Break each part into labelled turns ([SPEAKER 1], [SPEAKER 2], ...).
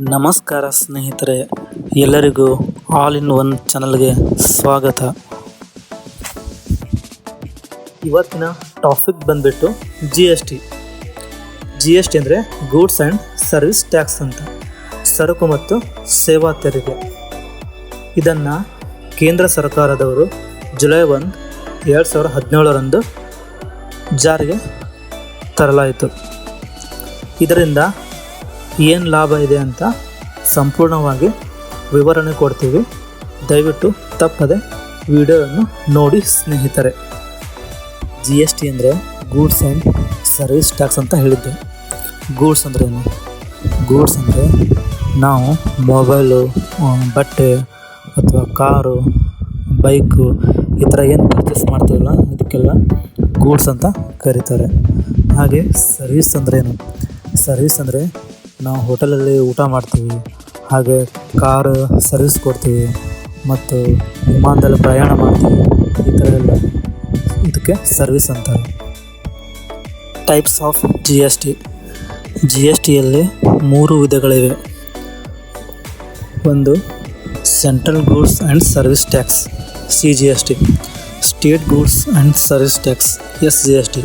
[SPEAKER 1] ನಮಸ್ಕಾರ ಸ್ನೇಹಿತರೆ, ಎಲ್ಲರಿಗೂ ಆಲ್ ಇನ್ ಒನ್ ಚಾನಲ್ಗೆ ಸ್ವಾಗತ. ಇವತ್ತಿನ ಟಾಪಿಕ್ ಬಂದ್ಬಿಟ್ಟು ಜಿ ಎಸ್ ಟಿ ಅಂದರೆ ಗೂಡ್ಸ್ ಆ್ಯಂಡ್ ಸರ್ವಿಸ್ ಟ್ಯಾಕ್ಸ್ ಅಂತ, ಸರಕು ಮತ್ತು ಸೇವಾ ತೆರಿಗೆ. ಇದನ್ನು ಕೇಂದ್ರ ಸರ್ಕಾರದವರು ಜುಲೈ 1, 2017 ಜಾರಿಗೆ ತರಲಾಯಿತು. ಇದರಿಂದ ಏನು ಲಾಭ ಇದೆ ಅಂತ ಸಂಪೂರ್ಣವಾಗಿ ವಿವರಣೆ ಕೊಡ್ತೀವಿ. ದಯವಿಟ್ಟು ತಪ್ಪದೆ ವಿಡಿಯೋವನ್ನು ನೋಡಿ ಸ್ನೇಹಿತರೆ. ಜಿ ಎಸ್ ಟಿ ಅಂದರೆ ಗೂಡ್ಸ್ ಆ್ಯಂಡ್ ಸರ್ವಿಸ್ ಟ್ಯಾಕ್ಸ್ ಅಂತ ಹೇಳಿದ್ದೆ. ಗೂಡ್ಸ್ ಅಂದರೆ ಏನು? ಗೂಡ್ಸ್ ಅಂದರೆ ನಾವು ಮೊಬೈಲು, ಬಟ್ಟೆ ಅಥವಾ ಕಾರು, ಬೈಕು ಈ ಥರ ಏನು ಪರ್ಚೇಸ್ ಮಾಡ್ತೀವಲ್ಲ ಇದಕ್ಕೆಲ್ಲ ಗೂಡ್ಸ್ ಅಂತ ಕರೀತಾರೆ. ಹಾಗೆ ಸರ್ವಿಸ್ ಅಂದರೆ ಏನು? ಸರ್ವಿಸ್ ಅಂದರೆ ನಾವು ಹೋಟೆಲಲ್ಲಿ ಊಟ ಮಾಡ್ತೀವಿ, ಹಾಗೆ ಕಾರು ಸರ್ವಿಸ್ ಕೊಡ್ತೀವಿ ಮತ್ತು ವಿಮಾನದಲ್ಲಿ ಪ್ರಯಾಣ ಮಾಡ್ತೀವಿ. ಈ ಥರ ಎಲ್ಲ ಇದಕ್ಕೆ ಸರ್ವಿಸ್ ಅಂತಾರೆ. ಟೈಪ್ಸ್ ಆಫ್ ಜಿ ಎಸ್ ಟಿಯಲ್ಲಿ 3 ವಿಧಗಳಿವೆ. ಒಂದು central goods and service tax CGST, state goods and service tax SGST,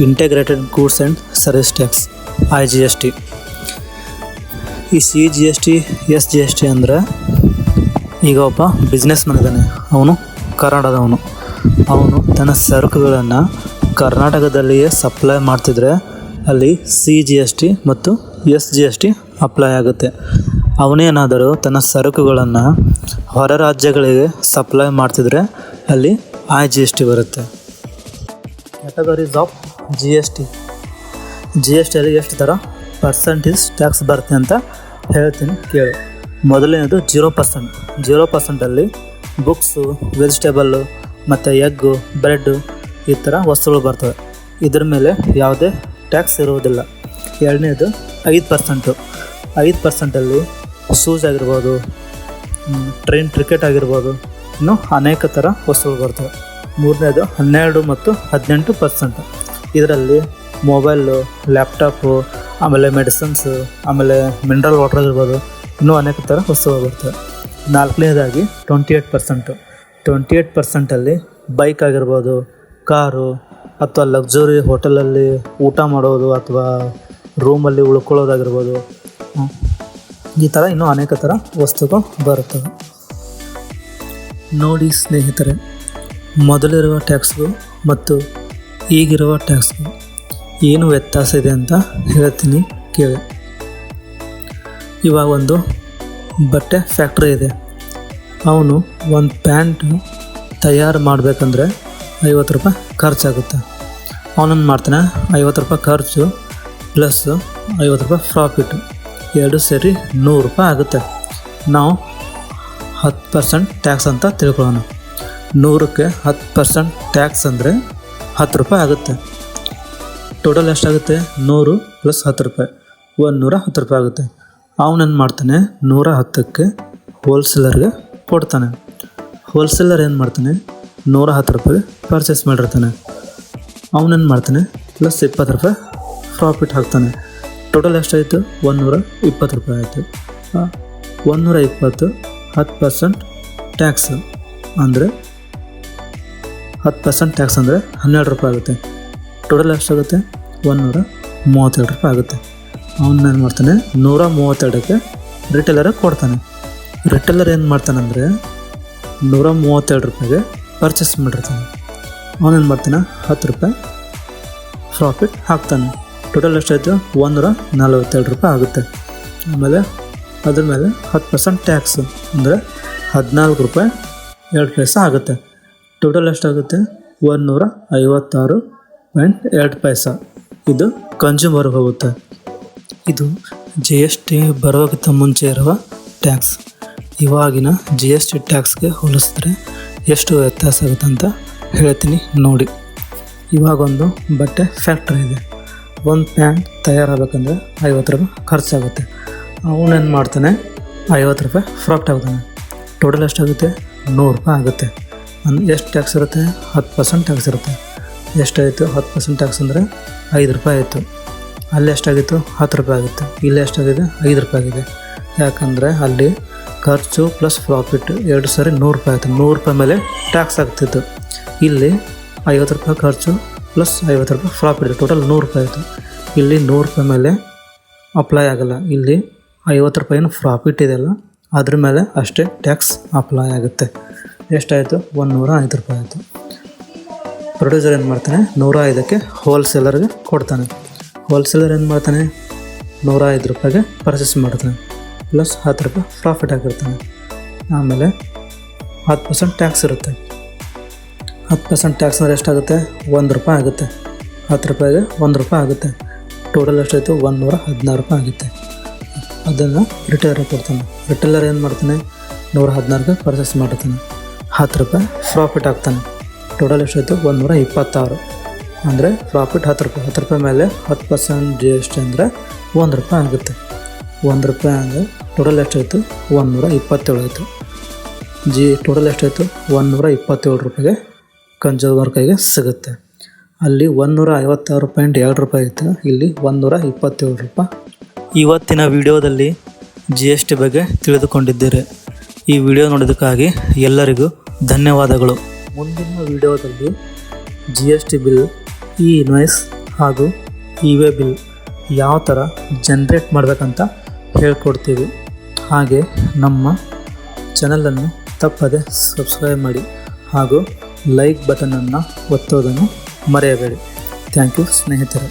[SPEAKER 1] integrated goods and service tax IGST. ಈ CGST SGST ಅಂದರೆ ಈಗ ಒಬ್ಬ ಬಿಸ್ನೆಸ್ ಮ್ಯಾನ್ ಇದ್ದಾನೆ, ಅವನು ಕರ್ನಾಟಕದವನು. ಅವನು ತನ್ನ ಸರಕುಗಳನ್ನು ಕರ್ನಾಟಕದಲ್ಲಿಯೇ ಸಪ್ಲೈ ಮಾಡ್ತಿದ್ರೆ ಅಲ್ಲಿ CGST ಮತ್ತು SGST ಅಪ್ಲೈ ಆಗುತ್ತೆ. ಅವನೇನಾದರೂ ತನ್ನ ಸರಕುಗಳನ್ನು ಹೊರ ರಾಜ್ಯಗಳಿಗೆ ಸಪ್ಲೈ ಮಾಡ್ತಿದ್ರೆ ಅಲ್ಲಿ IGST ಬರುತ್ತೆ. ಕ್ಯಾಟಗರೀಸ್ ಆಫ್ ಜಿ ಎಸ್ ಟಿಯಲ್ಲಿ ಎಷ್ಟು ಥರ ಪರ್ಸೆಂಟೇಜ್ ಟ್ಯಾಕ್ಸ್ ಬರುತ್ತೆ ಅಂತ ಹೇಳ್ತೀನಿ ಕೇಳಿ. ಮೊದಲನೇದು 0%. ಬುಕ್ಸು, ವೆಜಿಟೇಬಲ್ಲು ಮತ್ತು ಎಗ್ಗು, ಬ್ರೆಡ್ಡು ಈ ಥರ ವಸ್ತುಗಳು ಬರ್ತವೆ. ಇದ್ರ ಮೇಲೆ ಯಾವುದೇ ಟ್ಯಾಕ್ಸ್ ಇರುವುದಿಲ್ಲ. ಎರಡನೇದು 5%. ಶೂಸ್ ಆಗಿರ್ಬೋದು, ಟ್ರೈನ್ ಟಿಕೆಟ್ ಆಗಿರ್ಬೋದು, ಇನ್ನು ಅನೇಕ ಥರ ವಸ್ತುಗಳು ಬರ್ತವೆ. ಮೂರನೇದು 12 ಮತ್ತು 18%. ಇದರಲ್ಲಿ ಮೊಬೈಲು, ಲ್ಯಾಪ್ಟಾಪು, ಆಮೇಲೆ ಮೆಡಿಸಿನ್ಸು, ಆಮೇಲೆ ಮಿನರಲ್ ವಾಟರ್ ಆಗಿರ್ಬೋದು, ಇನ್ನೂ ಅನೇಕ ಥರ ವಸ್ತುಗಳು ಬರ್ತವೆ. ನಾಲ್ಕನೇದಾಗಿ 28%. ಬೈಕ್ ಆಗಿರ್ಬೋದು, ಕಾರು ಅಥವಾ ಲಕ್ಸುರಿ ಹೋಟೆಲಲ್ಲಿ ಊಟ ಮಾಡೋದು ಅಥವಾ ರೂಮಲ್ಲಿ ಉಳ್ಕೊಳ್ಳೋದಾಗಿರ್ಬೋದು, ಈ ಥರ ಇನ್ನೂ ಅನೇಕ ಥರ ವಸ್ತುಗಳು ಬರುತ್ತವೆ. ನೋಡಿ ಸ್ನೇಹಿತರೆ, ಮೊದಲಿರುವ ಟ್ಯಾಕ್ಸ್ಗಳು ಮತ್ತು ಈಗಿರುವ ಟ್ಯಾಕ್ಸ್ಗಳು ಏನು ವ್ಯತ್ಯಾಸ ಇದೆ ಅಂತ ಹೇಳ್ತೀನಿ ಕೇಳಿ. ಇವಾಗ ಒಂದು ಬಟ್ಟೆ ಫ್ಯಾಕ್ಟ್ರಿ ಇದೆ. ಅವನು ಒಂದು ಪ್ಯಾಂಟು ತಯಾರು ಮಾಡಬೇಕಂದ್ರೆ 50 ರೂಪಾಯಿ ಖರ್ಚಾಗುತ್ತೆ. ಅವನನ್ನು ಮಾಡ್ತಾನೆ, 50 ರೂಪಾಯಿ ಖರ್ಚು ಪ್ಲಸ್ 50 ರೂಪಾಯಿ ಪ್ರಾಫಿಟ್ಟು, ಎರಡು ಸೇರಿ 100 ರೂಪಾಯಿ ಆಗುತ್ತೆ. ನಾವು 10% ಟ್ಯಾಕ್ಸ್ ಅಂತ ತಿಳ್ಕೊಳ್ಳೋಣ. 100ಕ್ಕೆ 10% ಟ್ಯಾಕ್ಸ್ ಅಂದರೆ 10 ರೂಪಾಯಿ ಆಗುತ್ತೆ. ಟೋಟಲ್ ಎಷ್ಟಾಗುತ್ತೆ? 100 + 10 ರೂಪಾಯಿ, 110 ರೂಪಾಯಿ ಆಗುತ್ತೆ. ಅವನೇನು ಮಾಡ್ತಾನೆ, 110ಕ್ಕೆ ಹೋಲ್ಸೇಲರ್ಗೆ ಕೊಡ್ತಾನೆ. ಹೋಲ್ಸೇಲರ್ ಏನು ಮಾಡ್ತಾನೆ, 110 ರೂಪಾಯಿ ಪರ್ಚೇಸ್ ಮಾಡಿರ್ತಾನೆ. ಅವನೇನು ಮಾಡ್ತಾನೆ, ಪ್ಲಸ್ 20 ರೂಪಾಯಿ ಪ್ರಾಫಿಟ್ ಹಾಕ್ತಾನೆ. ಟೋಟಲ್ ಎಷ್ಟಾಯಿತು? 120 ರೂಪಾಯಿ ಆಯಿತು. 120 10% ಟ್ಯಾಕ್ಸ್ ಅಂದರೆ 10% ಟ್ಯಾಕ್ಸ್ ಅಂದರೆ 12 ರೂಪಾಯಿ ಆಗುತ್ತೆ. ಟೋಟಲ್ ಎಷ್ಟಾಗುತ್ತೆ? 132 ರೂಪಾಯಿ ಆಗುತ್ತೆ. ಅವನೇನು ಮಾಡ್ತಾನೆ, 132ಕ್ಕೆ ರಿಟೇಲರಿಗೆ ಕೊಡ್ತಾನೆ. ರಿಟೇಲರ್ ಏನು ಮಾಡ್ತಾನಂದರೆ 132 ರೂಪಾಯಿಗೆ ಪರ್ಚೇಸ್ ಮಾಡಿರ್ತಾನೆ. ಅವನೇನು ಮಾಡ್ತಾನೆ, 10 ರೂಪಾಯಿ ಪ್ರಾಫಿಟ್ ಹಾಕ್ತಾನೆ. ಟೋಟಲ್ ಎಷ್ಟಾಯಿತು? 142 ರೂಪಾಯಿ ಆಗುತ್ತೆ. ಆಮೇಲೆ ಅದ್ರ ಮೇಲೆ 10% ಟ್ಯಾಕ್ಸ್ ಅಂದರೆ 14 ರೂಪಾಯಿ 2 ಪೈಸೆ ಆಗುತ್ತೆ. ಟೋಟಲ್ ಎಷ್ಟಾಗುತ್ತೆ? 156.2 ಪೈಸೆ. ಇದು ಕನ್ಸ್ಯೂಮರ್ಗೆ ಹೋಗುತ್ತೆ. ಇದು ಜಿ ಎಸ್ ಟಿ ಬರೋಕ್ಕಿಂತ ಮುಂಚೆ ಇರುವ ಟ್ಯಾಕ್ಸ್. ಇವಾಗಿನ ಜಿ ಎಸ್ ಟಿ ಟ್ಯಾಕ್ಸ್ಗೆ ಹೋಲಿಸಿದ್ರೆ ಎಷ್ಟು ವ್ಯತ್ಯಾಸ ಆಗುತ್ತೆ ಅಂತ ಹೇಳ್ತೀನಿ ನೋಡಿ. ಇವಾಗೊಂದು ಬಟ್ಟೆ ಫ್ಯಾಕ್ಟ್ರಿ ಇದೆ. ಒಂದು ಪ್ಯಾಂಟ್ ತಯಾರಾಗಬೇಕಂದ್ರೆ 50 ರೂಪಾಯಿ ಖರ್ಚಾಗುತ್ತೆ. ಅವನೇನು ಮಾಡ್ತಾನೆ, 50 ರೂಪಾಯಿ ಪ್ರಾಫಿಟ್ ಆಗ್ತಾನೆ. ಟೋಟಲ್ ಎಷ್ಟಾಗುತ್ತೆ? 100 ರೂಪಾಯಿ ಆಗುತ್ತೆ. ಎಷ್ಟು ಟ್ಯಾಕ್ಸ್ ಇರುತ್ತೆ? 10% ಟ್ಯಾಕ್ಸ್ ಇರುತ್ತೆ. ಎಷ್ಟಾಯಿತು? 10% ಟ್ಯಾಕ್ಸ್ ಅಂದರೆ 5 ರೂಪಾಯಿ ಆಯಿತು. ಅಲ್ಲಿ ಎಷ್ಟಾಗಿತ್ತು? 10 ರೂಪಾಯಿ ಆಗಿತ್ತು. ಇಲ್ಲಿ ಎಷ್ಟಾಗಿದೆ? 5 ರೂಪಾಯಿ ಆಗಿದೆ. ಯಾಕಂದರೆ ಅಲ್ಲಿ ಖರ್ಚು ಪ್ಲಸ್ ಪ್ರಾಫಿಟ್ ಎರಡು ಸರಿ 100 ರೂಪಾಯಿ ಆಯಿತು. 100 ರೂಪಾಯಿ ಮೇಲೆ ಟ್ಯಾಕ್ಸ್ ಆಗ್ತಿತ್ತು. ಇಲ್ಲಿ 50 ರೂಪಾಯಿ ಖರ್ಚು ಪ್ಲಸ್ 50 ರೂಪಾಯಿ ಪ್ರಾಫಿಟ್, ಟೋಟಲ್ 100 ರೂಪಾಯಿ ಆಯಿತು. ಇಲ್ಲಿ 100 ರೂಪಾಯಿ ಮೇಲೆ ಅಪ್ಲೈ ಆಗಲ್ಲ. ಇಲ್ಲಿ 50 ರೂಪಾಯಿನ ಪ್ರಾಫಿಟ್ ಇದೆಯಲ್ಲ ಅದ್ರ ಮೇಲೆ ಅಷ್ಟೇ ಟ್ಯಾಕ್ಸ್ ಅಪ್ಲೈ ಆಗುತ್ತೆ. ಎಷ್ಟಾಯಿತು? 105 ರೂಪಾಯಿ ಆಯಿತು. ಪ್ರೊಡ್ಯೂಸರ್ ಏನು ಮಾಡ್ತಾನೆ? 105ಕ್ಕೆ ಹೋಲ್ಸೇಲರ್ಗೆ ಕೊಡ್ತಾನೆ. ಹೋಲ್ಸೇಲರ್ ಏನು ಮಾಡ್ತಾನೆ? 105 ರೂಪಾಯಿಗೆ ಪರ್ಚೇಸ್ ಮಾಡ್ತಾನೆ, ಪ್ಲಸ್ 10 ರೂಪಾಯಿ ಪ್ರಾಫಿಟ್ ಆಗಿರ್ತಾನೆ. ಆಮೇಲೆ 10% ಟ್ಯಾಕ್ಸ್ ಇರುತ್ತೆ. 10% ಟ್ಯಾಕ್ಸ್ ಅಂದರೆ ಎಷ್ಟಾಗುತ್ತೆ? 1 ರೂಪಾಯಿ ಆಗುತ್ತೆ. 10 ರೂಪಾಯಿಗೆ 1 ರೂಪಾಯಿ ಆಗುತ್ತೆ. ಟೋಟಲ್ ಎಷ್ಟಾಯಿತು? 116 ರೂಪಾಯಿ ಆಗುತ್ತೆ. ಅದನ್ನು ರಿಟೇಲರ್ಗೆ ಕೊಡ್ತಾನೆ. ರಿಟೇಲರ್ ಏನು ಮಾಡ್ತಾನೆ? 116ಗೆ ಪರ್ಚೇಸ್ ಮಾಡ್ತಾನೆ, 10 ರೂಪಾಯಿ ಪ್ರಾಫಿಟ್ ಆಗ್ತಾನೆ. ಟೋಟಲ್ ಎಷ್ಟಾಯಿತು? 126. ಅಂದರೆ ಪ್ರಾಫಿಟ್ 10 ರೂಪಾಯಿ. 10 ರೂಪಾಯಿ ಮೇಲೆ 10% GST ಅಂದರೆ 1 ರೂಪಾಯಿ ಆಗುತ್ತೆ. 1 ರೂಪಾಯಿ ಅಂದರೆ ಟೋಟಲ್ ಎಷ್ಟಾಯಿತು? 127 ಆಯಿತು. ಟೋಟಲ್ ಎಷ್ಟಾಯಿತು? 127 ರೂಪಾಯಿಗೆ ಕನ್ಸ್ಯೂಮರ್ ಕೈಗೆ ಸಿಗುತ್ತೆ. ಅಲ್ಲಿ 156.2 ರೂಪಾಯಿ ಇತ್ತು, ಇಲ್ಲಿ 127 ರೂಪಾಯಿ. ಇವತ್ತಿನ ವಿಡಿಯೋದಲ್ಲಿ GST ಬಗ್ಗೆ ತಿಳಿದುಕೊಂಡಿದ್ದೀರಿ. ಈ ವಿಡಿಯೋ ನೋಡೋದಕ್ಕಾಗಿ ಎಲ್ಲರಿಗೂ ಧನ್ಯವಾದಗಳು. ಮುಂದಿನ ವಿಡಿಯೋದಲ್ಲಿ GST ಬಿಲ್, ಇನ್ವಾಯ್ಸ್ ಹಾಗೂ ಇ-ವೇ ಬಿಲ್ ಯಾವ ಥರ ಜನ್ರೇಟ್ ಮಾಡಬೇಕಂತ ಹೇಳ್ಕೊಡ್ತೀವಿ. ಹಾಗೆ ನಮ್ಮ ಚಾನಲನ್ನು ತಪ್ಪದೆ ಸಬ್ಸ್ಕ್ರೈಬ್ ಮಾಡಿ ಹಾಗೂ ಲೈಕ್ ಬಟನನ್ನು ಒತ್ತೋದನ್ನು ಮರೆಯಬೇಡಿ. ಥ್ಯಾಂಕ್ ಯು ಸ್ನೇಹಿತರೆ.